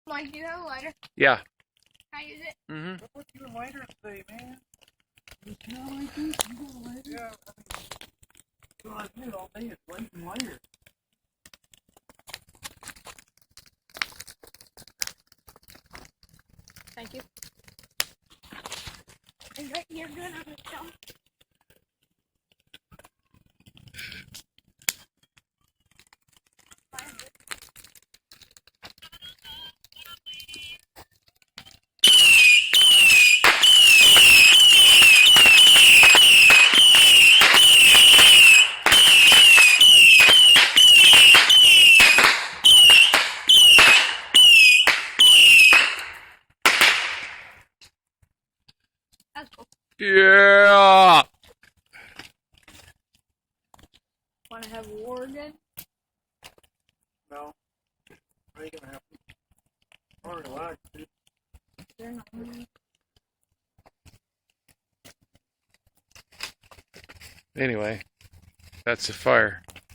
Mike, do you have a lighter? Yeah. Can I use it? Mm-hmm. What's your lighter say, man? You smell like this? You got a lighter? Yeah, I do all day. It's lighting lighter. Thank you. You're good on the stump. That's cool. Yeah. Want to have war again? No. How are you gonna have to? Or relax, dude. They're not. Anyway, that's the fire.